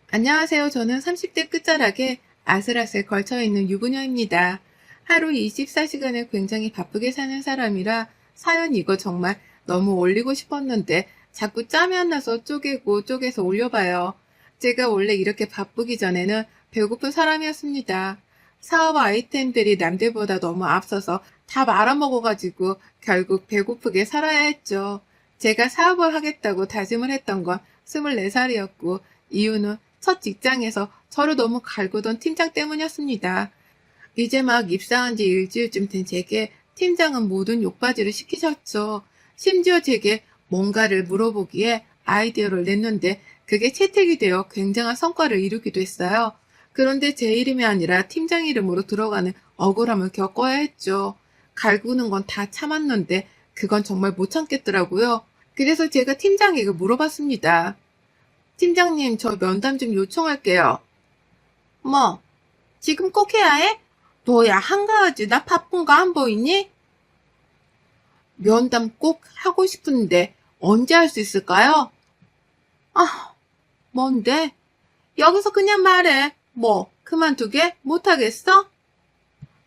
안녕하세요. 저는 30대 끝자락에 아슬아슬 걸쳐있는 유부녀입니다. 하루 24시간을 굉장히 바쁘게 사는 사람이라 사연 이거 정말 너무 올리고 싶었는데 자꾸 짬이 안 나서 쪼개고 쪼개서 올려봐요. 제가 원래 이렇게 바쁘기 전에는 배고픈 사람이었습니다. 사업 아이템들이 남들보다 너무 앞서서 다 말아먹어가지고 결국 배고프게 살아야 했죠. 제가 사업을 하겠다고 다짐을 했던 건 24살이었고 이유는 첫 직장에서 저를 너무 갈구던 팀장 때문이었습니다. 이제 막 입사한 지 일주일쯤 된 제게 팀장은 모든 욕바지를 시키셨죠. 심지어 제게 뭔가를 물어보기에 아이디어를 냈는데 그게 채택이 되어 굉장한 성과를 이루기도 했어요. 그런데 제 이름이 아니라 팀장 이름으로 들어가는 억울함을 겪어야 했죠. 갈구는 건 다 참았는데 그건 정말 못 참겠더라고요. 그래서 제가 팀장에게 물어봤습니다. 팀장님, 저 면담 좀 요청할게요. 뭐, 지금 꼭 해야 해? 너야 한가하지? 나 바쁜 거 안 보이니? 면담 꼭 하고 싶은데 언제 할 수 있을까요? 아, 뭔데? 여기서 그냥 말해. 뭐, 그만두게? 못하겠어?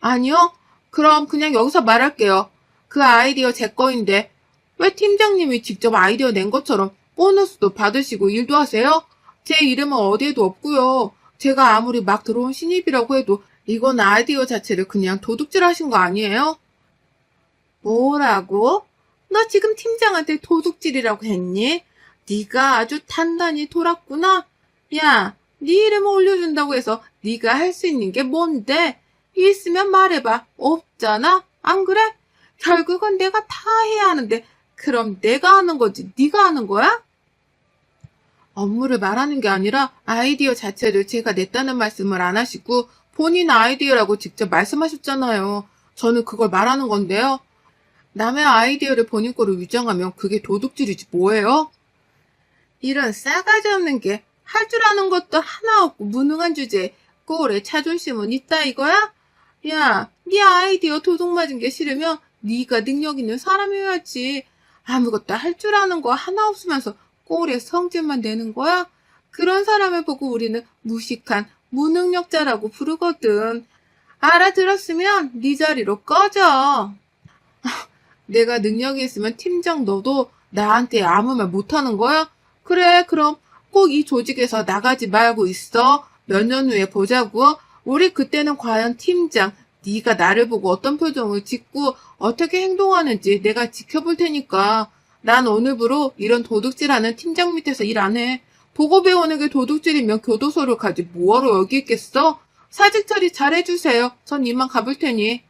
아니요. 그럼 그냥 여기서 말할게요. 그 아이디어 제 거인데 왜 팀장님이 직접 아이디어 낸 것처럼 보너스도 받으시고 일도 하세요? 제 이름은 어디에도 없고요. 제가 아무리 막 들어온 신입이라고 해도 이건 아이디어 자체를 그냥 도둑질 하신 거 아니에요? 뭐라고? 너 지금 팀장한테 도둑질이라고 했니? 네가 아주 단단히 돌았구나. 야, 네 이름을 올려준다고 해서 네가 할 수 있는 게 뭔데? 있으면 말해봐. 없잖아? 안 그래? 결국은 내가 다 해야 하는데 그럼 내가 하는 거지 네가 하는 거야? 업무를 말하는 게 아니라 아이디어 자체를 제가 냈다는 말씀을 안 하시고 본인 아이디어라고 직접 말씀하셨잖아요. 저는 그걸 말하는 건데요. 남의 아이디어를 본인 거로 위장하면 그게 도둑질이지 뭐예요? 이런 싸가지 없는 게 할 줄 아는 것도 하나 없고 무능한 주제에 꼴에 자존심은 있다 이거야? 야, 네 아이디어 도둑 맞은 게 싫으면 네가 능력 있는 사람이어야지. 아무것도 할 줄 아는 거 하나 없으면서 꼴에 성질만 내는 거야? 그런 사람을 보고 우리는 무식한 무능력자라고 부르거든. 알아들었으면 네 자리로 꺼져. 내가 능력이 있으면 팀장 너도 나한테 아무 말 못하는 거야? 그래, 그럼 꼭 이 조직에서 나가지 말고 있어. 몇 년 후에 보자고. 우리 그때는 과연 팀장, 네가 나를 보고 어떤 표정을 짓고 어떻게 행동하는지 내가 지켜볼 테니까. 난 오늘부로 이런 도둑질하는 팀장 밑에서 일 안 해. 보고 배우는 게 도둑질이면 교도소를 가지 뭐하러 여기 있겠어? 사직 처리 잘 해주세요. 전 이만 가볼 테니.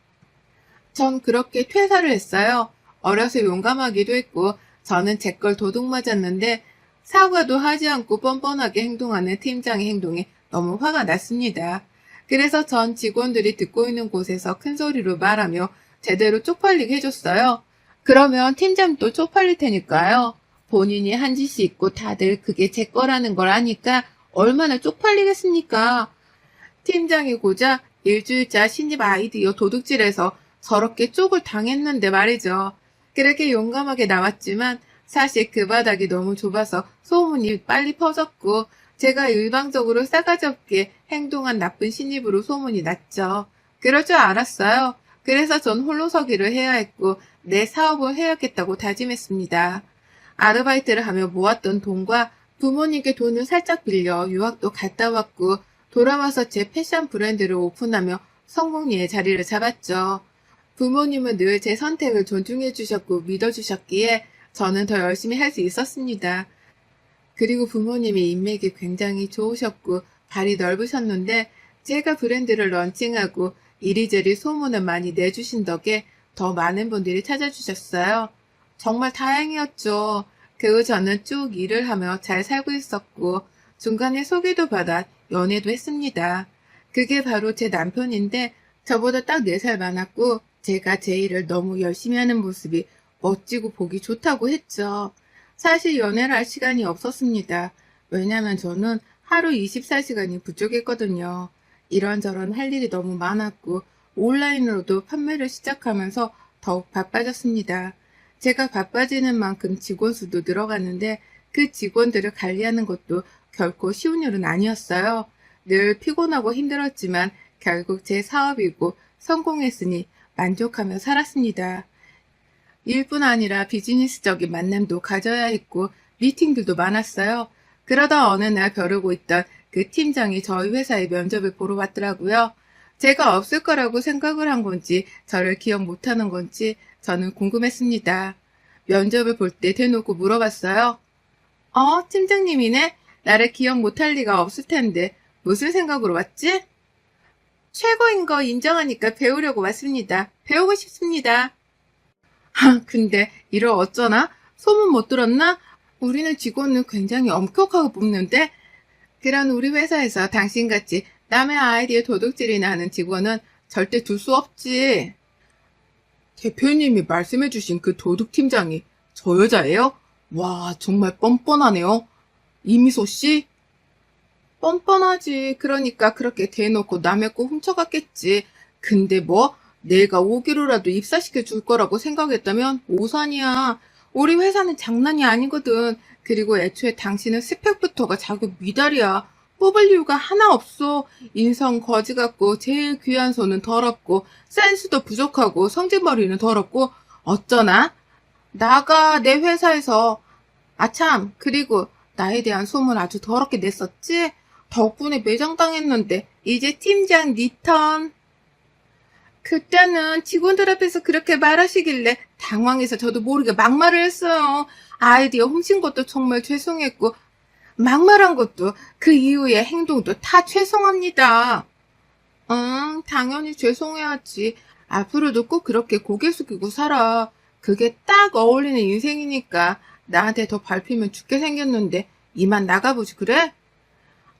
전 그렇게 퇴사를 했어요. 어려서 용감하기도 했고 저는 제 걸 도둑 맞았는데 사과도 하지 않고 뻔뻔하게 행동하는 팀장의 행동에 너무 화가 났습니다. 그래서 전 직원들이 듣고 있는 곳에서 큰 소리로 말하며 제대로 쪽팔리게 해줬어요. 그러면 팀장도 쪽팔릴 테니까요. 본인이 한 짓이 있고 다들 그게 제 거라는 걸 아니까 얼마나 쪽팔리겠습니까? 팀장이 고작 일주일차 신입 아이디어 도둑질해서 저렇게 쪽을 당했는데 말이죠. 그렇게 용감하게 나왔지만 사실 그 바닥이 너무 좁아서 소문이 빨리 퍼졌고 제가 일방적으로 싸가지 없게 행동한 나쁜 신입으로 소문이 났죠. 그럴 줄 알았어요. 그래서 전 홀로서기를 해야 했고 내 사업을 해야겠다고 다짐했습니다. 아르바이트를 하며 모았던 돈과 부모님께 돈을 살짝 빌려 유학도 갔다 왔고 돌아와서 제 패션 브랜드를 오픈하며 성공리에 자리를 잡았죠. 부모님은 늘 제 선택을 존중해 주셨고 믿어 주셨기에 저는 더 열심히 할 수 있었습니다. 그리고 부모님이 인맥이 굉장히 좋으셨고 발이 넓으셨는데 제가 브랜드를 런칭하고 이리저리 소문을 많이 내주신 덕에 더 많은 분들이 찾아주셨어요. 정말 다행이었죠. 그 후 저는 쭉 일을 하며 잘 살고 있었고 중간에 소개도 받아 연애도 했습니다. 그게 바로 제 남편인데 저보다 딱 4살 많았고 제가 제 일을 너무 열심히 하는 모습이 멋지고 보기 좋다고 했죠. 사실 연애를 할 시간이 없었습니다. 왜냐면 저는 하루 24시간이 부족했거든요. 이런저런 할 일이 너무 많았고 온라인으로도 판매를 시작하면서 더욱 바빠졌습니다. 제가 바빠지는 만큼 직원 수도 늘어갔는데 그 직원들을 관리하는 것도 결코 쉬운 일은 아니었어요. 늘 피곤하고 힘들었지만 결국 제 사업이고 성공했으니 만족하며 살았습니다. 일뿐 아니라 비즈니스적인 만남도 가져야 했고 미팅들도 많았어요. 그러다 어느 날 벼르고 있던 그 팀장이 저희 회사에 면접을 보러 왔더라고요. 제가 없을 거라고 생각을 한 건지 저를 기억 못하는 건지 저는 궁금했습니다. 면접을 볼 때 대놓고 물어봤어요. 팀장님이네? 나를 기억 못할 리가 없을 텐데 무슨 생각으로 왔지? 최고인 거 인정하니까 배우려고 왔습니다. 배우고 싶습니다. 근데 이를 어쩌나? 소문 못 들었나? 우리는 직원을 굉장히 엄격하게 뽑는데 그런 우리 회사에서 당신같이 남의 아이디어 도둑질이나 하는 직원은 절대 둘 수 없지. 대표님이 말씀해주신 그 도둑팀장이 저 여자예요? 와, 정말 뻔뻔하네요. 이미소 씨? 뻔뻔하지. 그러니까 그렇게 대놓고 남의 거 훔쳐갔겠지. 근데 뭐 내가 오기로라도 입사시켜 줄 거라고 생각했다면 오산이야. 우리 회사는 장난이 아니거든. 그리고 애초에 당신은 스펙부터가 자격 미달이야. 뽑을 이유가 하나 없어. 인성 거지 같고 제일 귀한 손은 더럽고 센스도 부족하고 성질머리는 더럽고 어쩌나? 나가 내 회사에서 아참 그리고 나에 대한 소문 아주 더럽게 냈었지? 덕분에 매장당했는데 이제 팀장 니 턴. 그때는 직원들 앞에서 그렇게 말하시길래 당황해서 저도 모르게 막말을 했어요. 아이디어 훔친 것도 정말 죄송했고 막말한 것도 그 이후의 행동도 다 죄송합니다. 응, 당연히 죄송해야지. 앞으로도 꼭 그렇게 고개 숙이고 살아. 그게 딱 어울리는 인생이니까 나한테 더 밟히면 죽게 생겼는데 이만 나가보지 그래?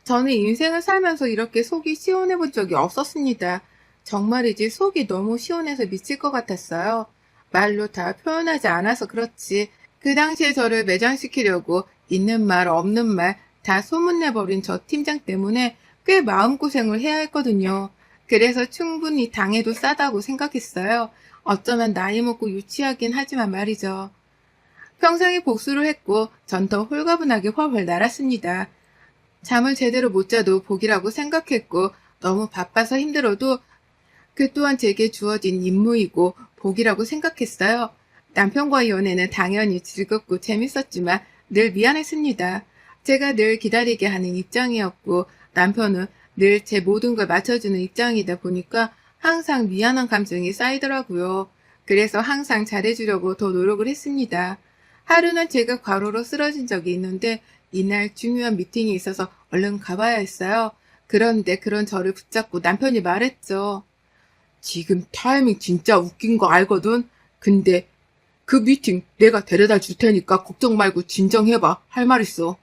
저는 인생을 살면서 이렇게 속이 시원해 본 적이 없었습니다. 정말이지 속이 너무 시원해서 미칠 것 같았어요. 말로 다 표현하지 않아서 그렇지. 그 당시에 저를 매장시키려고 있는 말 없는 말 다 소문내버린 저 팀장 때문에 꽤 마음고생을 해야 했거든요. 그래서 충분히 당해도 싸다고 생각했어요. 어쩌면 나이 먹고 유치하긴 하지만 말이죠. 평생에 복수를 했고 전 더 홀가분하게 훨훨 날았습니다. 잠을 제대로 못 자도 복이라고 생각했고 너무 바빠서 힘들어도 그 또한 제게 주어진 임무이고 복이라고 생각했어요. 남편과의 연애는 당연히 즐겁고 재밌었지만 늘 미안했습니다. 제가 늘 기다리게 하는 입장이었고 남편은 늘 제 모든 걸 맞춰주는 입장이다 보니까 항상 미안한 감정이 쌓이더라고요. 그래서 항상 잘해주려고 더 노력을 했습니다. 하루는 제가 과로로 쓰러진 적이 있는데 이날 중요한 미팅이 있어서 얼른 가봐야 했어요. 그런데 그런 저를 붙잡고 남편이 말했죠. 지금 타이밍 진짜 웃긴 거 알거든? 근데 그 미팅 내가 데려다 줄 테니까 걱정 말고 진정해봐. 할 말 있어.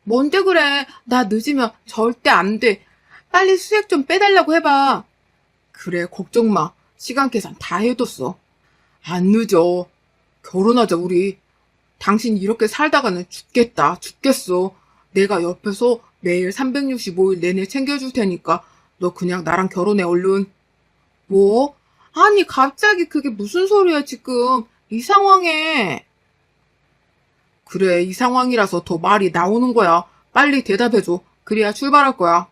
뭔데 그래? 나 늦으면 절대 안 돼. 빨리 수액 좀 빼달라고 해봐. 그래, 걱정 마. 시간 계산 다 해뒀어. 안 늦어. 결혼하자, 우리. 당신 이렇게 살다가는 죽겠어. 내가 옆에서 매일 365일 내내 챙겨줄 테니까 너 그냥 나랑 결혼해, 얼른. 뭐? 아니, 갑자기 그게 무슨 소리야, 지금. 이 상황에. 그래, 이 상황이라서 더 말이 나오는 거야. 빨리 대답해줘. 그래야 출발할 거야.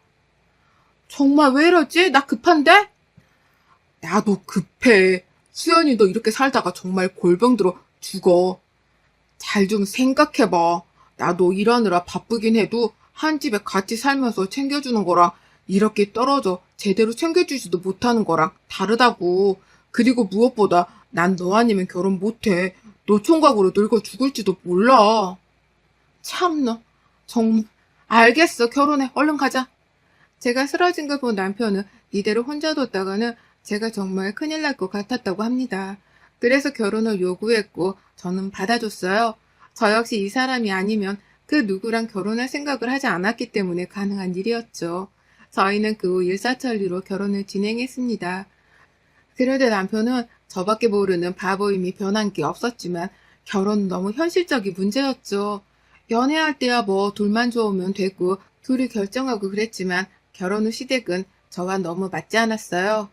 정말 왜 이러지? 나 급한데? 나도 급해. 수연이 너 이렇게 살다가 정말 골병 들어 죽어. 잘 좀 생각해봐. 나도 일하느라 바쁘긴 해도 한 집에 같이 살면서 챙겨주는 거랑 이렇게 떨어져 제대로 챙겨주지도 못하는 거랑 다르다고. 그리고 무엇보다 난 너 아니면 결혼 못해. 노총각으로 늙어 죽을지도 몰라. 참나. 정말. 알겠어. 결혼해. 얼른 가자. 제가 쓰러진 걸 본 남편은 이대로 혼자 뒀다가는 제가 정말 큰일 날 것 같았다고 합니다. 그래서 결혼을 요구했고 저는 받아줬어요. 저 역시 이 사람이 아니면 그 누구랑 결혼할 생각을 하지 않았기 때문에 가능한 일이었죠. 저희는 그 후 일사천리로 결혼을 진행했습니다. 그런데 남편은 저밖에 모르는 바보임이 변한 게 없었지만 결혼은 너무 현실적인 문제였죠. 연애할 때야 뭐 둘만 좋으면 되고 둘이 결정하고 그랬지만 결혼 후 시댁은 저와 너무 맞지 않았어요.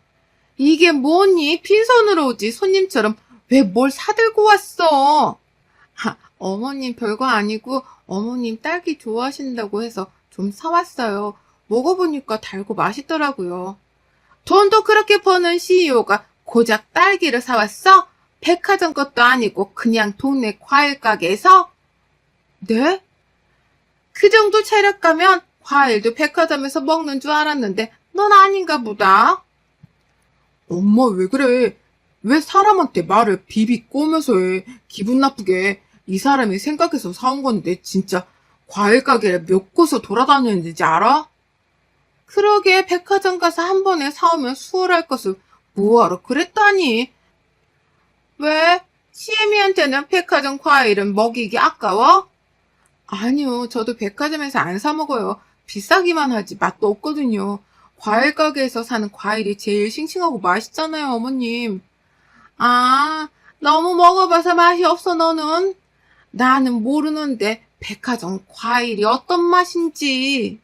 이게 뭐니? 빈손으로 오지 손님처럼 왜 뭘 사들고 왔어? 어머님 별거 아니고 어머님 딸기 좋아하신다고 해서 좀 사왔어요. 먹어보니까 달고 맛있더라고요. 돈도 그렇게 버는 CEO가 고작 딸기를 사왔어? 백화점 것도 아니고 그냥 동네 과일 가게에서? 네? 그 정도 체력가면 과일도 백화점에서 먹는 줄 알았는데 넌 아닌가 보다. 엄마 왜 그래? 왜 사람한테 말을 비비 꼬면서 해? 기분 나쁘게. 이 사람이 생각해서 사온 건데 진짜 과일 가게를 몇 곳을 돌아다녔는지 알아? 그러게 백화점 가서 한 번에 사오면 수월할 것을 뭐하러 그랬다니. 왜? 시애미한테는 백화점 과일은 먹이기 아까워? 아니요, 저도 백화점에서 안 사 먹어요. 비싸기만 하지 맛도 없거든요. 과일 가게에서 사는 과일이 제일 싱싱하고 맛있잖아요, 어머님. 아, 너무 먹어봐서 맛이 없어, 너는? 나는 모르는데 백화점 과일이 어떤 맛인지.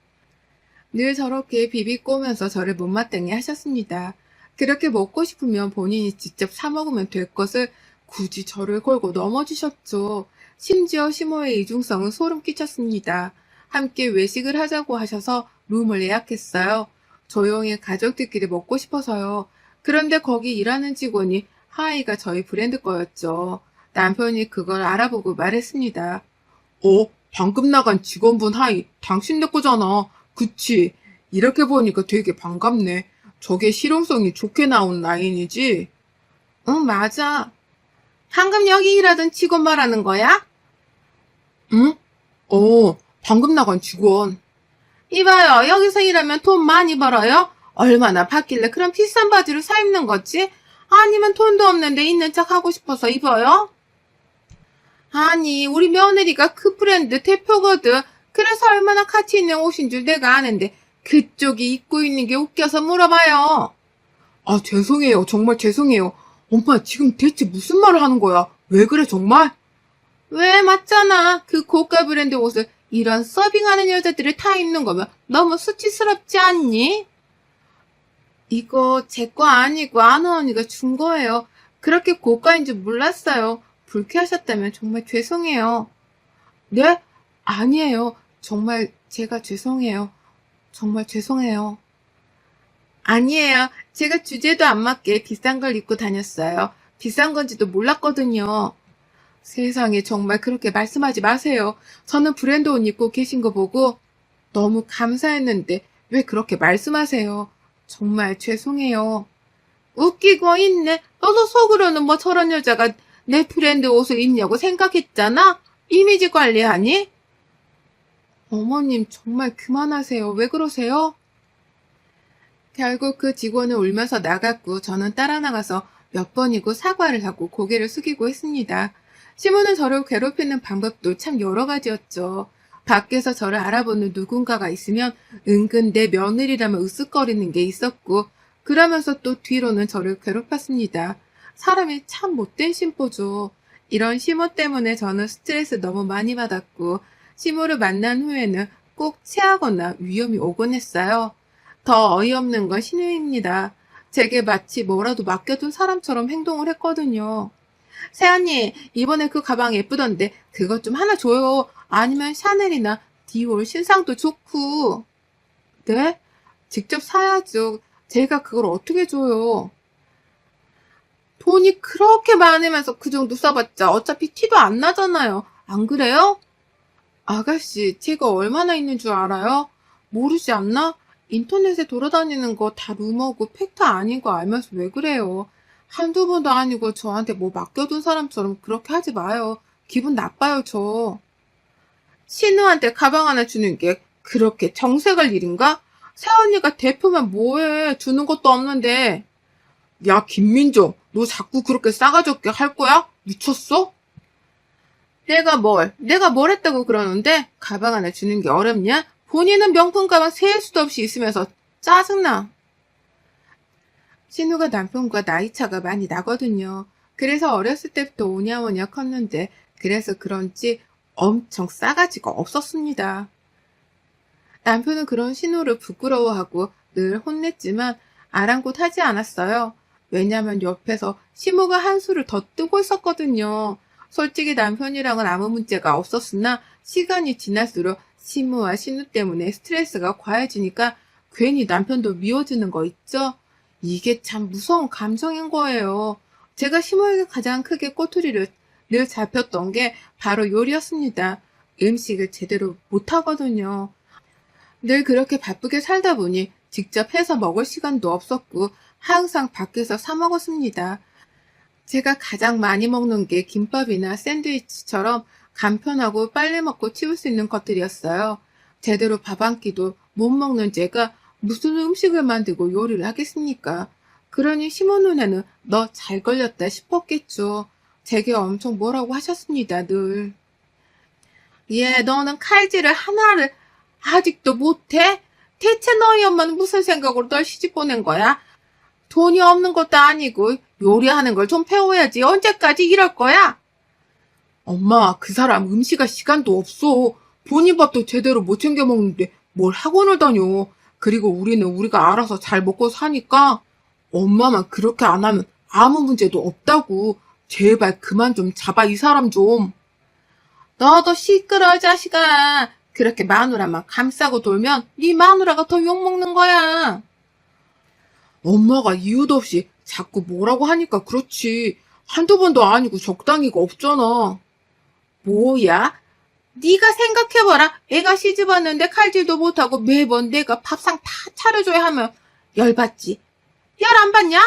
늘 저렇게 비비꼬면서 저를 못마땅해 하셨습니다. 그렇게 먹고 싶으면 본인이 직접 사 먹으면 될 것을 굳이 저를 걸고 넘어지셨죠. 심지어 시모의 이중성은 소름 끼쳤습니다. 함께 외식을 하자고 하셔서 룸을 예약했어요. 조용히 가족들끼리 먹고 싶어서요. 그런데 거기 일하는 직원이 하이가 저희 브랜드 거였죠. 남편이 그걸 알아보고 말했습니다. 방금 나간 직원분 하이, 당신네 거잖아. 그치? 이렇게 보니까 되게 반갑네. 저게 실용성이 좋게 나온 라인이지? 응, 맞아. 방금 여기 일하던 직원 말하는 거야? 응? 방금 나간 직원. 이봐요, 여기서 일하면 돈 많이 벌어요? 얼마나 받길래 그런 비싼 바지를 사 입는 거지? 아니면 돈도 없는데 있는 척 하고 싶어서 입어요? 아니, 우리 며느리가 그 브랜드 대표거든. 그래서 얼마나 가치 있는 옷인 줄 내가 아는데 그쪽이 입고 있는 게 웃겨서 물어봐요. 아, 죄송해요. 정말 죄송해요. 엄마, 지금 대체 무슨 말을 하는 거야? 왜 그래, 정말? 왜, 맞잖아. 그 고가 브랜드 옷을 이런 서빙하는 여자들이 다 입는 거면 너무 수치스럽지 않니? 이거 제 거 아니고 아는 언니가 준 거예요. 그렇게 고가인 줄 몰랐어요. 불쾌하셨다면 정말 죄송해요. 네? 아니에요. 정말 제가 죄송해요. 정말 죄송해요. 아니에요. 제가 주제도 안 맞게 비싼 걸 입고 다녔어요. 비싼 건지도 몰랐거든요. 세상에 정말 그렇게 말씀하지 마세요. 저는 브랜드 옷 입고 계신 거 보고 너무 감사했는데 왜 그렇게 말씀하세요? 정말 죄송해요. 웃기고 있네. 너도 속으로는 뭐 저런 여자가 내 브랜드 옷을 입냐고 생각했잖아? 이미지 관리하니? 어머님 정말 그만하세요. 왜 그러세요? 결국 그 직원은 울면서 나갔고 저는 따라 나가서 몇 번이고 사과를 하고 고개를 숙이고 했습니다. 시모는 저를 괴롭히는 방법도 참 여러 가지였죠. 밖에서 저를 알아보는 누군가가 있으면 은근 내 며느리라면 으쓱거리는 게 있었고 그러면서 또 뒤로는 저를 괴롭혔습니다. 사람이 참 못된 심보죠. 이런 시모 때문에 저는 스트레스 너무 많이 받았고 시모를 만난 후에는 꼭 체하거나 위험이 오곤 했어요. 더 어이없는 건 신우입니다. 제게 마치 뭐라도 맡겨둔 사람처럼 행동을 했거든요. 세연이 이번에 그 가방 예쁘던데 그것 좀 하나 줘요. 아니면 샤넬이나 디올 신상도 좋고. 네? 직접 사야죠. 제가 그걸 어떻게 줘요? 돈이 그렇게 많으면서 그 정도 써봤자 어차피 티도 안 나잖아요. 안 그래요? 아가씨, 제가 얼마나 있는 줄 알아요? 모르지 않나? 인터넷에 돌아다니는 거 다 루머고 팩트 아닌 거 알면서 왜 그래요? 한두 번도 아니고 저한테 뭐 맡겨둔 사람처럼 그렇게 하지 마요. 기분 나빠요, 저. 신우한테 가방 하나 주는 게 그렇게 정색할 일인가? 새언니가 대표면 뭐해? 주는 것도 없는데. 야, 김민정, 너 자꾸 그렇게 싸가지 없게 할 거야? 미쳤어? 내가 뭘 했다고 그러는데? 가방 하나 주는 게 어렵냐? 본인은 명품 가방 셀 수도 없이 있으면서 짜증나. 신우가 남편과 나이차가 많이 나거든요. 그래서 어렸을 때부터 오냐오냐 컸는데 그래서 그런지 엄청 싸가지가 없었습니다. 남편은 그런 신우를 부끄러워하고 늘 혼냈지만 아랑곳하지 않았어요. 왜냐하면 옆에서 시모가 한수를 더 뜨고 있었거든요. 솔직히 남편이랑은 아무 문제가 없었으나 시간이 지날수록 시무와 신우 때문에 스트레스가 과해지니까 괜히 남편도 미워지는 거 있죠? 이게 참 무서운 감정인 거예요. 제가 시무에게 가장 크게 꼬투리를 늘 잡혔던 게 바로 요리였습니다. 음식을 제대로 못하거든요. 늘 그렇게 바쁘게 살다 보니 직접 해서 먹을 시간도 없었고 항상 밖에서 사 먹었습니다. 제가 가장 많이 먹는 게 김밥이나 샌드위치처럼 간편하고 빨리 먹고 치울 수 있는 것들이었어요. 제대로 밥 한 끼도 못 먹는 제가 무슨 음식을 만들고 요리를 하겠습니까? 그러니 시모 누나는 너 잘 걸렸다 싶었겠죠. 제게 엄청 뭐라고 하셨습니다, 늘. 얘, 너는 칼질을 하나를 아직도 못해? 대체 너희 엄마는 무슨 생각으로 널 시집 보낸 거야? 돈이 없는 것도 아니고 요리하는 걸 좀 배워야지. 언제까지 이럴 거야? 엄마, 그 사람 음식할 시간도 없어. 본인 밥도 제대로 못 챙겨 먹는데 뭘 학원을 다녀. 그리고 우리는 우리가 알아서 잘 먹고 사니까 엄마만 그렇게 안 하면 아무 문제도 없다고. 제발 그만 좀 잡아, 이 사람 좀. 너도 시끄러워, 자식아. 그렇게 마누라만 감싸고 돌면 네 마누라가 더 욕먹는 거야. 엄마가 이유도 없이 자꾸 뭐라고 하니까 그렇지. 한두 번도 아니고 적당히가 없잖아. 뭐야? 네가 생각해봐라. 애가 시집 왔는데 칼질도 못하고 매번 내가 밥상 다 차려줘야 하면 열받지. 열 안 받냐?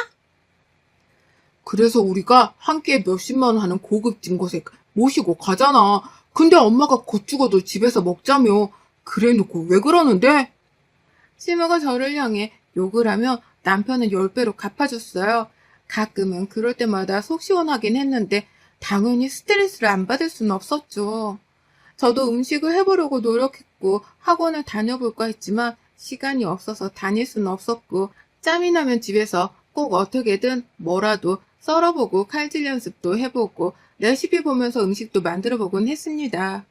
그래서 우리가 한 끼에 몇십만 원 하는 고급진 곳에 모시고 가잖아. 근데 엄마가 곧 죽어도 집에서 먹자며. 그래놓고 왜 그러는데? 시모가 저를 향해 욕을 하며 남편은 10배로 갚아줬어요. 가끔은 그럴 때마다 속 시원하긴 했는데 당연히 스트레스를 안 받을 수는 없었죠. 저도 음식을 해보려고 노력했고 학원을 다녀볼까 했지만 시간이 없어서 다닐 수는 없었고 짬이 나면 집에서 꼭 어떻게든 뭐라도 썰어보고 칼질 연습도 해보고 레시피 보면서 음식도 만들어보곤 했습니다.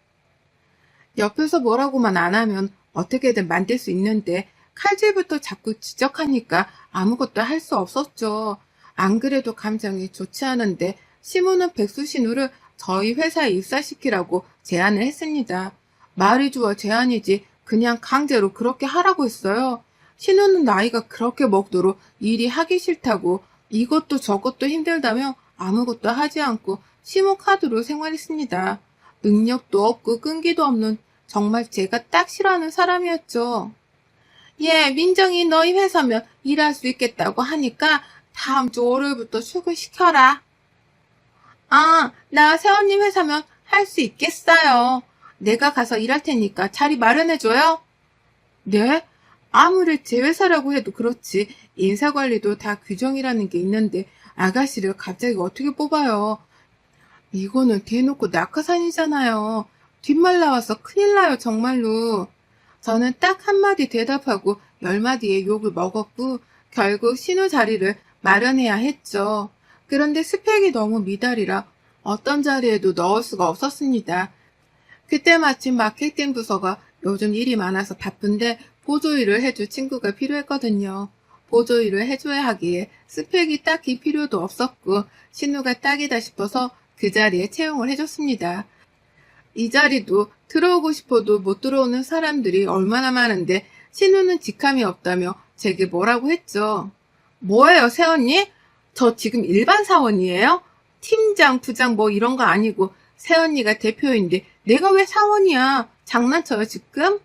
옆에서 뭐라고만 안 하면 어떻게든 만들 수 있는데 칼질부터 자꾸 지적하니까 아무것도 할 수 없었죠. 안 그래도 감정이 좋지 않은데 시무는 백수신우를 저희 회사에 입사시키라고 제안을 했습니다. 말이 좋아 제안이지 그냥 강제로 그렇게 하라고 했어요. 신우는 나이가 그렇게 먹도록 일이 하기 싫다고 이것도 저것도 힘들다며 아무것도 하지 않고 시무 카드로 생활했습니다. 능력도 없고 끈기도 없는 정말 제가 딱 싫어하는 사람이었죠. 예, 민정이 너희 회사면 일할 수 있겠다고 하니까 다음 주 월요일부터 출근시켜라. 아, 나 세원님 회사면 할 수 있겠어요. 내가 가서 일할 테니까 자리 마련해줘요. 네? 아무리 제 회사라고 해도 그렇지 인사관리도 다 규정이라는 게 있는데 아가씨를 갑자기 어떻게 뽑아요. 이거는 대놓고 낙하산이잖아요. 뒷말 나와서 큰일 나요, 정말로. 저는 딱 한마디 대답하고 10마디의 욕을 먹었고 결국 신우 자리를 마련해야 했죠. 그런데 스펙이 너무 미달이라 어떤 자리에도 넣을 수가 없었습니다. 그때 마침 마케팅 부서가 요즘 일이 많아서 바쁜데 보조일을 해줄 친구가 필요했거든요. 보조일을 해줘야 하기에 스펙이 딱히 필요도 없었고 신우가 딱이다 싶어서 그 자리에 채용을 해줬습니다. 이 자리도 들어오고 싶어도 못 들어오는 사람들이 얼마나 많은데 신우는 직함이 없다며 제게 뭐라고 했죠. 뭐예요, 새언니? 저 지금 일반 사원이에요? 팀장, 부장 뭐 이런 거 아니고 새언니가 대표인데 내가 왜 사원이야? 장난쳐요, 지금?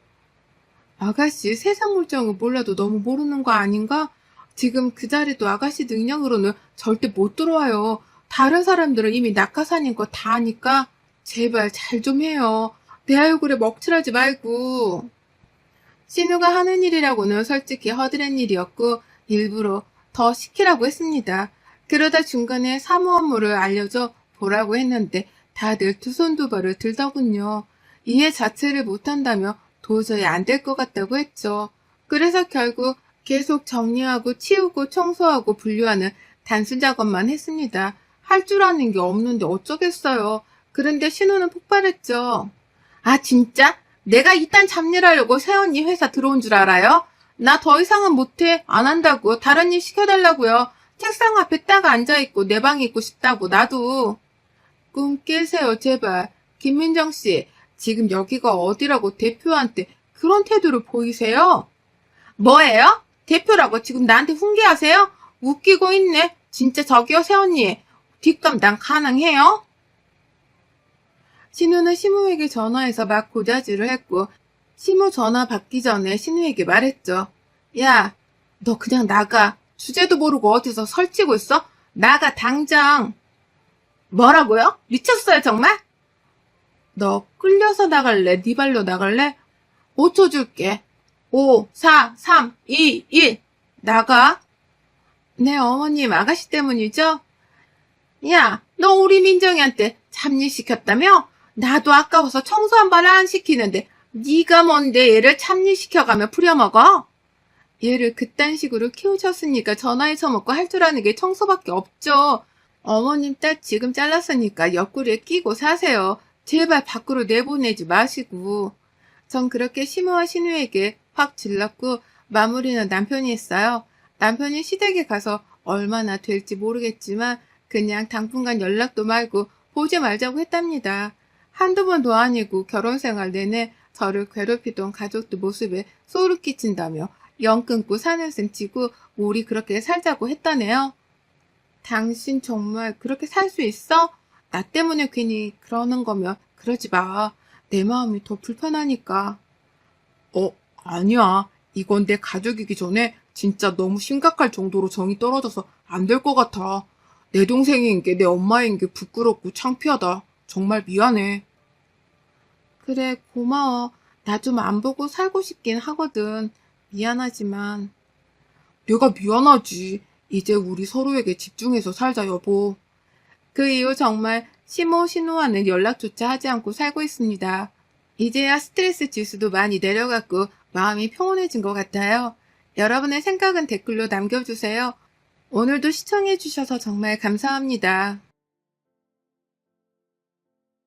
아가씨, 세상 물정을 몰라도 너무 모르는 거 아닌가? 지금 그 자리도 아가씨 능력으로는 절대 못 들어와요. 다른 사람들은 이미 낙하산인 거 다 아니까 제발 잘 좀 해요. 내 얼굴에 먹칠하지 말고. 신우가 하는 일이라고는 솔직히 허드렛 일이었고 일부러 더 시키라고 했습니다. 그러다 중간에 사무 업무를 알려줘 보라고 했는데 다들 두 손 두 발을 들더군요. 이해 자체를 못한다며 도저히 안 될 것 같다고 했죠. 그래서 결국 계속 정리하고 치우고 청소하고 분류하는 단순 작업만 했습니다. 할 줄 아는 게 없는데 어쩌겠어요. 그런데 신우는 폭발했죠. 아, 진짜? 내가 이딴 잡일 하려고 새언니 회사 들어온 줄 알아요? 나 더 이상은 못해. 안 한다고. 다른 일 시켜달라고요. 책상 앞에 딱 앉아있고 내 방에 있고 싶다고. 나도. 꿈 깨세요, 제발. 김민정 씨, 지금 여기가 어디라고 대표한테 그런 태도를 보이세요? 뭐예요? 대표라고 지금 나한테 훈계하세요? 웃기고 있네. 진짜 저기요, 새언니. 뒷감당 가능해요? 신우는 시무에게 전화해서 막 고자질을 했고, 시무 전화 받기 전에 신우에게 말했죠. 야, 너 그냥 나가. 주제도 모르고 어디서 설치고 있어? 나가, 당장. 뭐라고요? 미쳤어요, 정말? 너 끌려서 나갈래? 네 발로 나갈래? 5초 줄게. 5, 4, 3, 2, 1. 나가. 네, 어머님, 아가씨 때문이죠? 야, 너 우리 민정이한테 참일시켰다며? 나도 아까워서 청소 한 번 안 시키는데 네가 뭔데 얘를 참일시켜가며 부려먹어? 얘를 그딴 식으로 키우셨으니까 전화해 처먹고 할 줄 아는 게 청소밖에 없죠. 어머님 딸 지금 잘랐으니까 옆구리에 끼고 사세요. 제발 밖으로 내보내지 마시고. 전 그렇게 시무와 신우에게 확 질렀고 마무리는 남편이 했어요. 남편이 시댁에 가서 얼마나 될지 모르겠지만 그냥 당분간 연락도 말고 보지 말자고 했답니다. 한두 번도 아니고 결혼 생활 내내 저를 괴롭히던 가족들 모습에 소름 끼친다며 영 끊고 사는 셈 치고 우리 그렇게 살자고 했다네요. 당신 정말 그렇게 살 수 있어? 나 때문에 괜히 그러는 거면 그러지 마. 내 마음이 더 불편하니까. 아니야. 이건 내 가족이기 전에 진짜 너무 심각할 정도로 정이 떨어져서 안 될 것 같아. 내 동생인 게 내 엄마인 게 부끄럽고 창피하다. 정말 미안해. 그래, 고마워. 나 좀 안 보고 살고 싶긴 하거든. 미안하지만. 내가 미안하지. 이제 우리 서로에게 집중해서 살자, 여보. 그 이후 정말 시모, 신우와는 연락조차 하지 않고 살고 있습니다. 이제야 스트레스 지수도 많이 내려갔고 마음이 평온해진 것 같아요. 여러분의 생각은 댓글로 남겨주세요. 오늘도 시청해주셔서 정말 감사합니다.